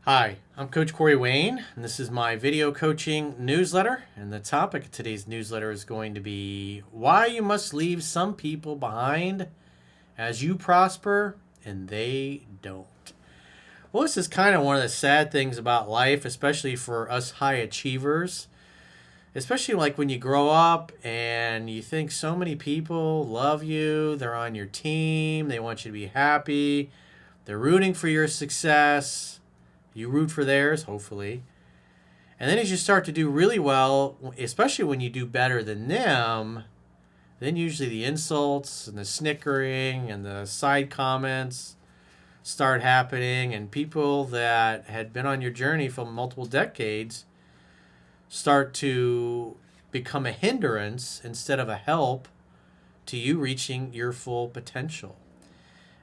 Hi, I'm Coach Corey Wayne, and this is my video coaching newsletter. And the topic of today's newsletter is going to be why you must leave some people behind as you prosper and they don't. Well, this is kind of one of the sad things about life, especially for us high achievers. Especially like when you grow up and you think so many people love you, they're on your team, they want you to be happy, they're rooting for your success. You root for theirs, hopefully. And then as you start to do really well, especially when you do better than them, then usually the insults and the snickering and the side comments start happening, and people that had been on your journey for multiple decades start to become a hindrance instead of a help to you reaching your full potential.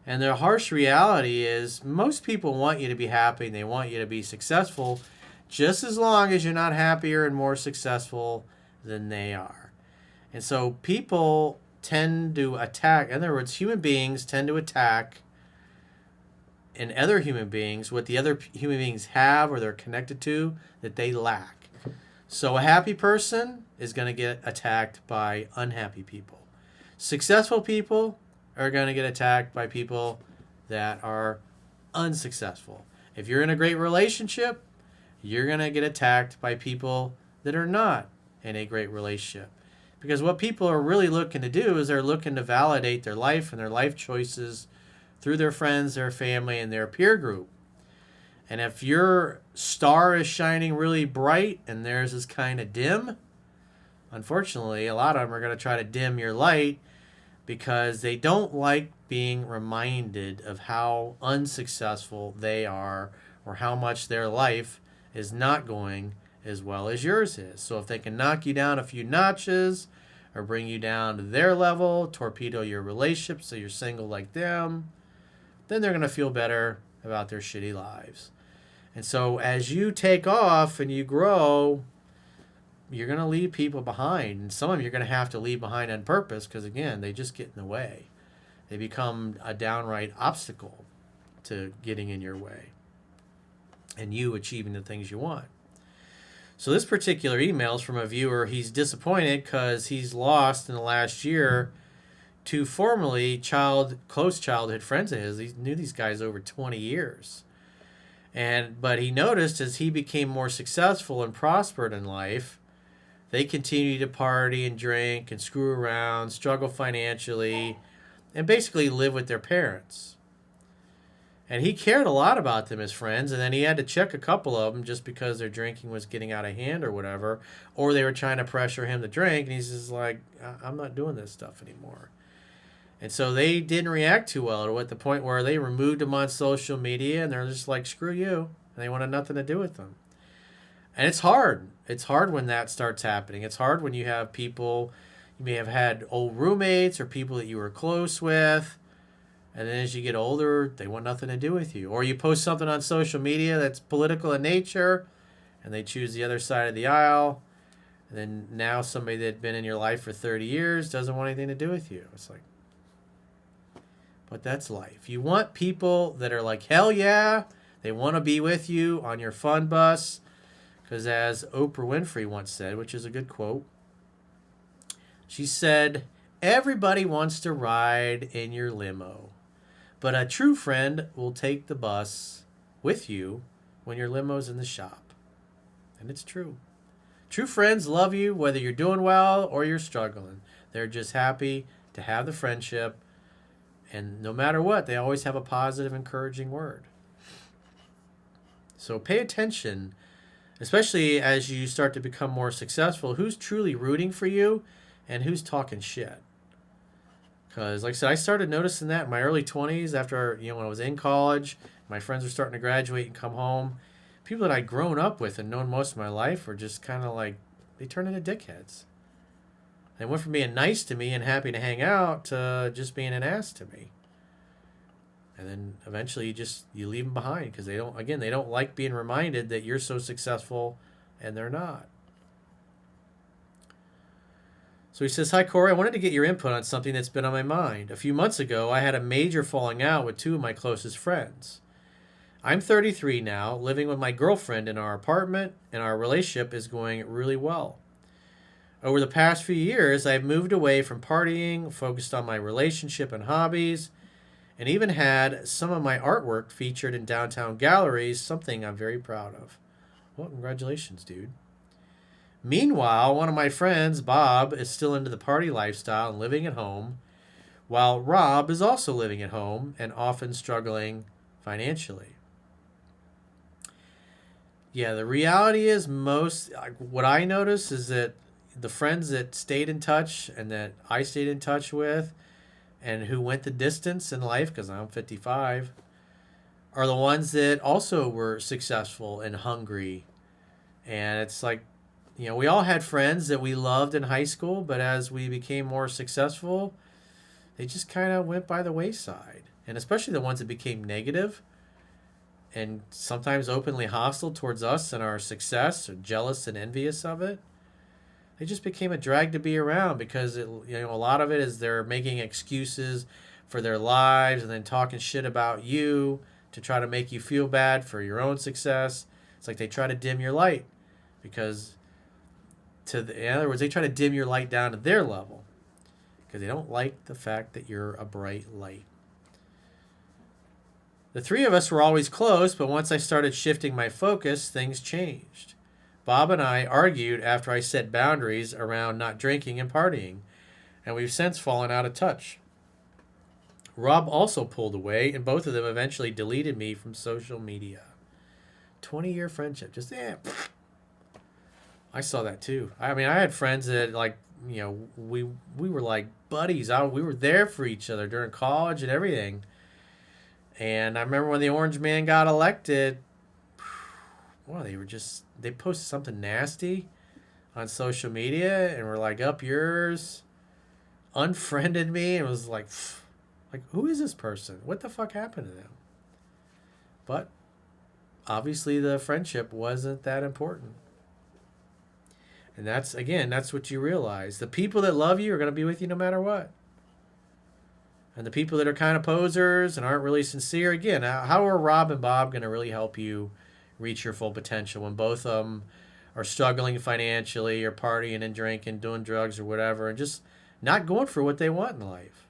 And the harsh reality is most people want you to be happy and they want you to be successful just as long as you're not happier and more successful than they are. And so people tend to attack, in other words, human beings tend to attack in other human beings what the other human beings have or they're connected to that they lack. So a happy person is going to get attacked by unhappy people. Successful people are going to get attacked by people that are unsuccessful. If you're in a great relationship, you're going to get attacked by people that are not in a great relationship. Because what people are really looking to do is they're looking to validate their life and their life choices through their friends, their family, and their peer group. And if your star is shining really bright and theirs is kind of dim, unfortunately, a lot of them are going to try to dim your light because they don't like being reminded of how unsuccessful they are or how much their life is not going as well as yours is. So if they can knock you down a few notches or bring you down to their level, torpedo your relationship so you're single like them, then they're going to feel better about their shitty lives. And so as you take off and you grow, you're going to leave people behind. And some of them you're going to have to leave behind on purpose because, again, they just get in the way. They become a downright obstacle to getting in your way and you achieving the things you want. So this particular email is from a viewer. He's disappointed because he's lost in the last year two formerly close childhood friends of his. He knew these guys over 20 years. But he noticed as he became more successful and prospered in life, they continue to party and drink and screw around, struggle financially, and basically live with their parents. And he cared a lot about them as friends, and then he had to check a couple of them just because their drinking was getting out of hand or whatever, or they were trying to pressure him to drink, and he's just like, I'm not doing this stuff anymore. And so they didn't react too well to it, the point where they removed him on social media, and they're just like, screw you, and they wanted nothing to do with them. And it's hard. It's hard when that starts happening. It's hard when you have people, you may have had old roommates or people that you were close with, and then as you get older, they want nothing to do with you. Or you post something on social media that's political in nature, and they choose the other side of the aisle, and then now somebody that had been in your life for 30 years doesn't want anything to do with you. It's like, but that's life. You want people that are like, hell yeah, they want to be with you on your fun bus. Because as Oprah Winfrey once said, which is a good quote, she said, everybody wants to ride in your limo, but a true friend will take the bus with you when your limo's in the shop. And it's true. True friends love you whether you're doing well or you're struggling. They're just happy to have the friendship. And no matter what, they always have a positive, encouraging word. So pay attention, especially as you start to become more successful, who's truly rooting for you and who's talking shit. Because, like I said, I started noticing that in my early 20s after, when I was in college, my friends were starting to graduate and come home. People that I'd grown up with and known most of my life were just kind of like, they turned into dickheads. They went from being nice to me and happy to hang out to just being an ass to me. And then eventually you leave them behind because they don't like being reminded that you're so successful and they're not. So he says, hi, Corey. I wanted to get your input on something that's been on my mind. A few months ago, I had a major falling out with two of my closest friends. I'm 33 now, living with my girlfriend in our apartment, and our relationship is going really well. Over the past few years, I've moved away from partying, focused on my relationship and hobbies, and even had some of my artwork featured in downtown galleries, something I'm very proud of. Well, congratulations, dude. Meanwhile, one of my friends, Bob, is still into the party lifestyle and living at home, while Rob is also living at home and often struggling financially. Yeah, the reality is what I notice is that the friends that stayed in touch and that I stayed in touch with and who went the distance in life, because I'm 55, are the ones that also were successful and hungry. And it's like, we all had friends that we loved in high school, but as we became more successful, they just kind of went by the wayside. And especially the ones that became negative and sometimes openly hostile towards us and our success, or jealous and envious of it. They just became a drag to be around because a lot of it is they're making excuses for their lives and then talking shit about you to try to make you feel bad for your own success. It's like they try to dim your light because in other words, they try to dim your light down to their level because they don't like the fact that you're a bright light. The three of us were always close, but once I started shifting my focus, things changed. Bob and I argued after I set boundaries around not drinking and partying, and we've since fallen out of touch. Rob also pulled away, and both of them eventually deleted me from social media. 20-year friendship. I saw that too. I mean, I had friends that, we were like buddies. We were there for each other during college and everything. And I remember when the Orange Man got elected, well, they posted something nasty on social media and were like, up yours, unfriended me, and was like, who is this person? What the fuck happened to them? But obviously the friendship wasn't that important. And that's what you realize. The people that love you are going to be with you no matter what. And the people that are kind of posers and aren't really sincere, again, how are Rob and Bob going to really help you reach your full potential when both of them are struggling financially or partying and drinking, doing drugs or whatever, and just not going for what they want in life?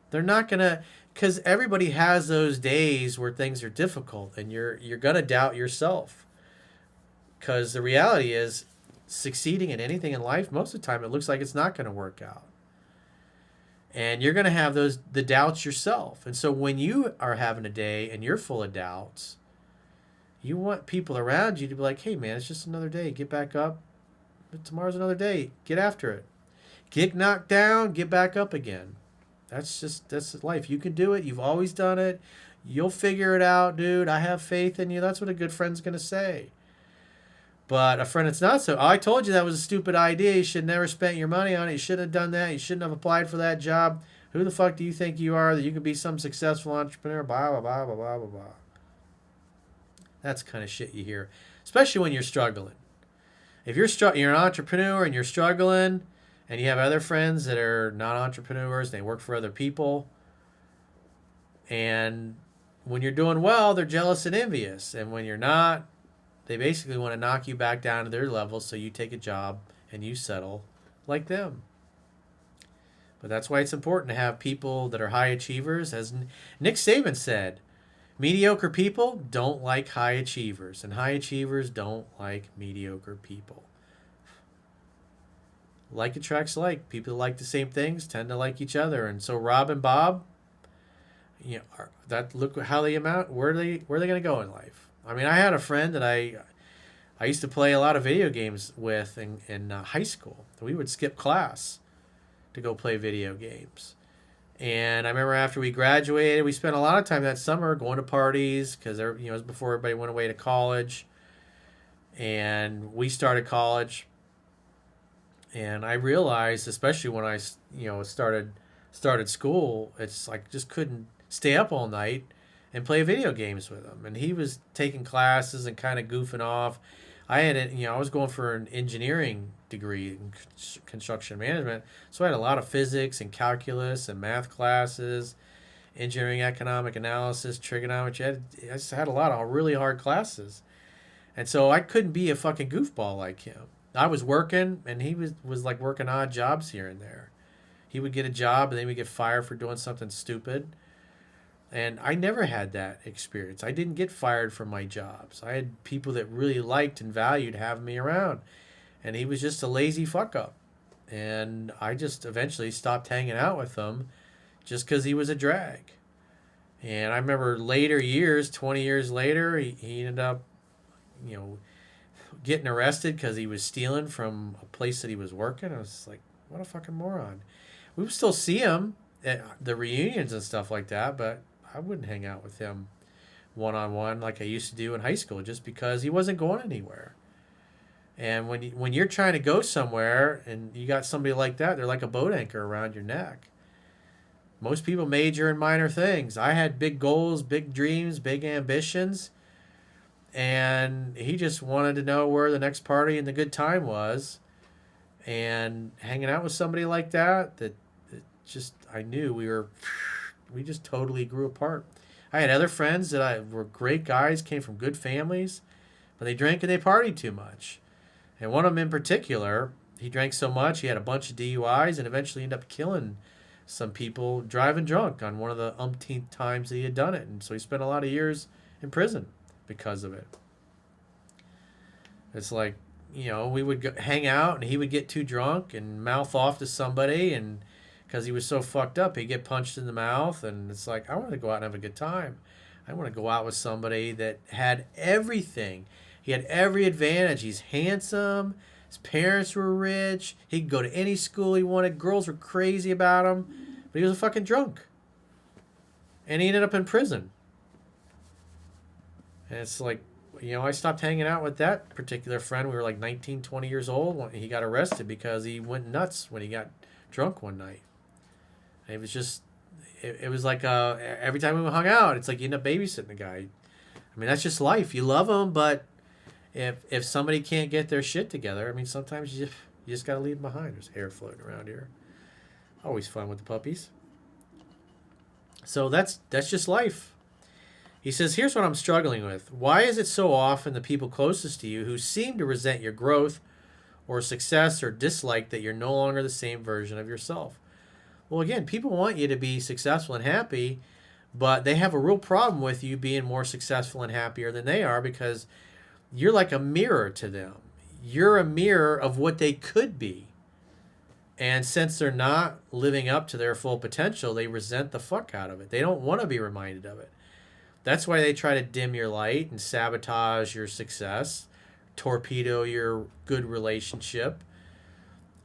They're not going to, because everybody has those days where things are difficult and you're going to doubt yourself. Because the reality is, succeeding in anything in life, most of the time it looks like it's not going to work out. And you're going to have the doubts yourself. And so when you are having a day and you're full of doubts, you want people around you to be like, hey, man, it's just another day. Get back up. Tomorrow's another day. Get after it. Get knocked down. Get back up again. That's life. You can do it. You've always done it. You'll figure it out, dude. I have faith in you. That's what a good friend's going to say. But a friend that's not so, I told you that was a stupid idea. You should never spent your money on it. You shouldn't have done that. You shouldn't have applied for that job. Who the fuck do you think you are that you could be some successful entrepreneur? Blah, blah, blah, blah, blah, blah, blah. That's the kind of shit you hear, especially when you're struggling. If you're an entrepreneur and you're struggling and you have other friends that are not entrepreneurs, they work for other people, and when you're doing well, they're jealous and envious. And when you're not, they basically want to knock you back down to their level so you take a job and you settle like them. But that's why it's important to have people that are high achievers. As Nick Saban said, mediocre people don't like high achievers, and high achievers don't like mediocre people. Like attracts like. People who like the same things tend to like each other. And so Rob and Bob, look how they amount. Where are they going to go in life? I mean, I had a friend that I used to play a lot of video games with in high school. We would skip class to go play video games. And I remember after we graduated, we spent a lot of time that summer going to parties because it was before everybody went away to college. And we started college. And I realized, especially when I started school, it's like just couldn't stay up all night and play video games with him. And he was taking classes and kind of goofing off. I was going for an engineering degree in construction management, so I had a lot of physics and calculus and math classes. engineering, economic analysis, trigonometry. I just had a lot of really hard classes. And so I couldn't be a fucking goofball like him. I was working, and he was like working odd jobs here and there. He would get a job, and then he would get fired for doing something stupid. And I never had that experience. I didn't get fired from my jobs. I had people that really liked and valued having me around. And he was just a lazy fuck up. And I just eventually stopped hanging out with him just because he was a drag. And I remember later years, 20 years later, he ended up, getting arrested because he was stealing from a place that he was working. I was just like, what a fucking moron. We would still see him at the reunions and stuff like that, but I wouldn't hang out with him one-on-one like I used to do in high school just because he wasn't going anywhere. And when you're trying to go somewhere and you got somebody like that, they're like a boat anchor around your neck. Most people major in minor things. I had big goals, big dreams, big ambitions, and he just wanted to know where the next party and the good time was. And hanging out with somebody like that just I knew we just totally grew apart. I had other friends that were great guys, came from good families, but they drank and they partied too much. And one of them in particular, he drank so much, he had a bunch of DUIs and eventually ended up killing some people driving drunk on one of the umpteenth times that he had done it. And so he spent a lot of years in prison because of it. It's like, we would hang out and he would get too drunk and mouth off to somebody, and because he was so fucked up, he'd get punched in the mouth. And it's like, I want to go out and have a good time. I want to go out with somebody that had everything. He had every advantage. He's handsome. His parents were rich. He could go to any school he wanted. Girls were crazy about him. But he was a fucking drunk. And he ended up in prison. And it's like, I stopped hanging out with that particular friend. We were like 19, 20 years old when he got arrested because he went nuts when he got drunk one night. And it was just, it was like every time we hung out, it's like you end up babysitting the guy. I mean, that's just life. You love him, but if somebody can't get their shit together, I mean, sometimes you just got to leave them behind. There's hair floating around here. Always fun with the puppies. So that's just life. He says, here's what I'm struggling with. Why is it so often the people closest to you who seem to resent your growth or success or dislike that you're no longer the same version of yourself? Well, again, people want you to be successful and happy, but they have a real problem with you being more successful and happier than they are because you're like a mirror to them. You're a mirror of what they could be. And since they're not living up to their full potential, they resent the fuck out of it. They don't want to be reminded of it. That's why they try to dim your light and sabotage your success, torpedo your good relationship,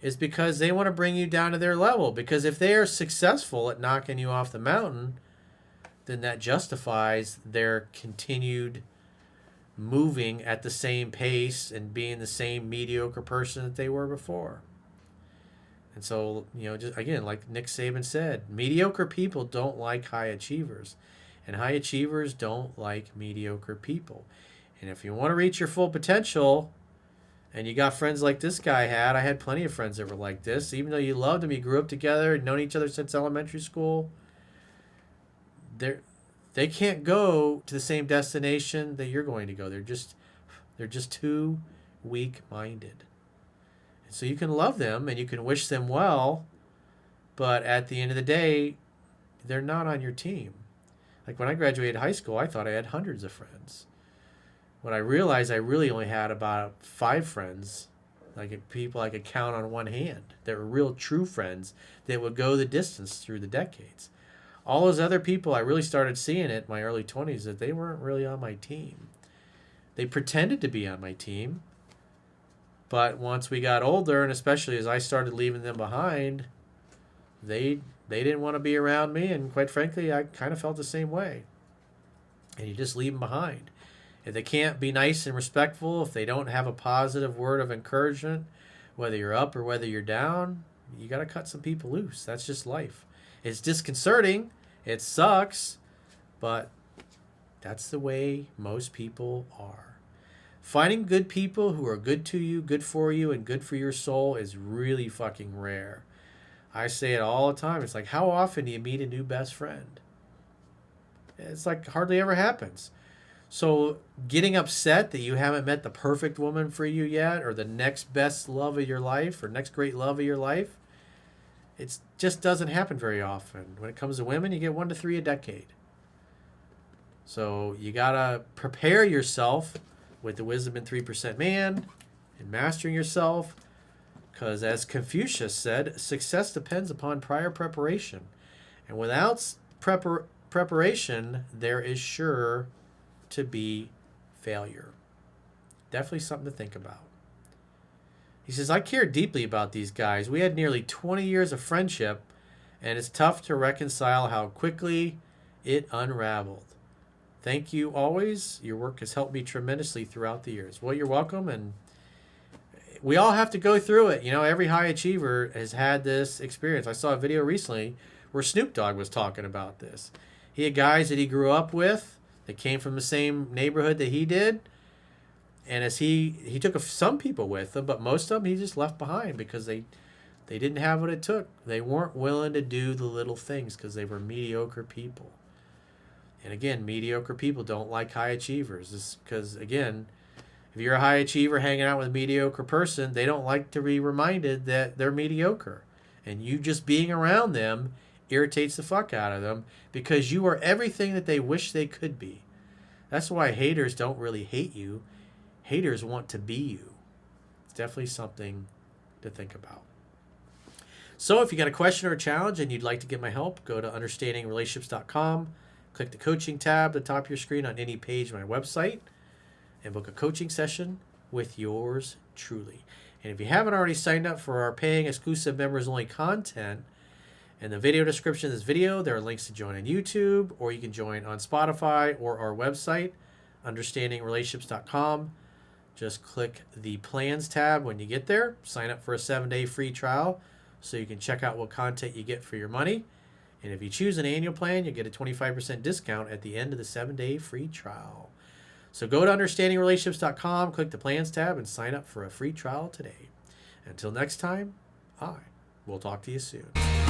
is because they want to bring you down to their level. Because if they are successful at knocking you off the mountain, then that justifies their continued moving at the same pace and being the same mediocre person that they were before. And so, just again, like Nick Saban said, mediocre people don't like high achievers. And high achievers don't like mediocre people. And if you want to reach your full potential, and you got friends like this guy had, I had plenty of friends that were like this. Even though you loved them, you grew up together, known each other since elementary school, they can't go to the same destination that you're going to go. They're just too weak-minded. And so you can love them and you can wish them well, but at the end of the day, they're not on your team. Like when I graduated high school, I thought I had hundreds of friends. When I realized I really only had about 5 friends, like people I could count on one hand, that were real true friends that would go the distance through the decades. All those other people, I really started seeing it in my early 20s that they weren't really on my team. They pretended to be on my team, but once we got older, and especially as I started leaving them behind, they didn't want to be around me, and quite frankly, I kind of felt the same way. And you just leave them behind. If they can't be nice and respectful, if they don't have a positive word of encouragement, whether you're up or whether you're down, you got to cut some people loose. That's just life. It's disconcerting. It sucks. But that's the way most people are. Finding good people who are good to you, good for you, and good for your soul is really fucking rare. I say it all the time. It's like, how often do you meet a new best friend? It's like hardly ever happens. So getting upset that you haven't met the perfect woman for you yet, or the next best love of your life, or next great love of your life, it just doesn't happen very often. When it comes to women, you get 1 to 3 a decade. So you gotta prepare yourself with the Wisdom in 3% Man and mastering yourself, because as Confucius said, success depends upon prior preparation, and without preparation, there is sure to be failure. Definitely something to think about. He says, I care deeply about these guys. We had nearly 20 years of friendship, and it's tough to reconcile how quickly it unraveled. Thank you always. Your work has helped me tremendously throughout the years. Well, you're welcome, and we all have to go through it. Every high achiever has had this experience. I saw a video recently where Snoop Dogg was talking about this. He had guys that he grew up with that came from the same neighborhood that he did. And as he took some people with him, but most of them he just left behind because they didn't have what it took. They weren't willing to do the little things because they were mediocre people. And again, mediocre people don't like high achievers. This because, again, if you're a high achiever hanging out with a mediocre person, they don't like to be reminded that they're mediocre. And you just being around them irritates the fuck out of them because you are everything that they wish they could be. That's why haters don't really hate you. Haters want to be you. It's definitely something to think about. So if you got a question or a challenge and you'd like to get my help, go to understandingrelationships.com, click the coaching tab at the top of your screen on any page of my website, and book a coaching session with yours truly. And if you haven't already signed up for our paying exclusive members only content, in the video description of this video, there are links to join on YouTube, or you can join on Spotify or our website, understandingrelationships.com. Just click the plans tab when you get there. Sign up for a 7-day free trial so you can check out what content you get for your money. And if you choose an annual plan, you get a 25% discount at the end of the 7-day free trial. So go to understandingrelationships.com, click the plans tab, and sign up for a free trial today. Until next time, I will talk to you soon.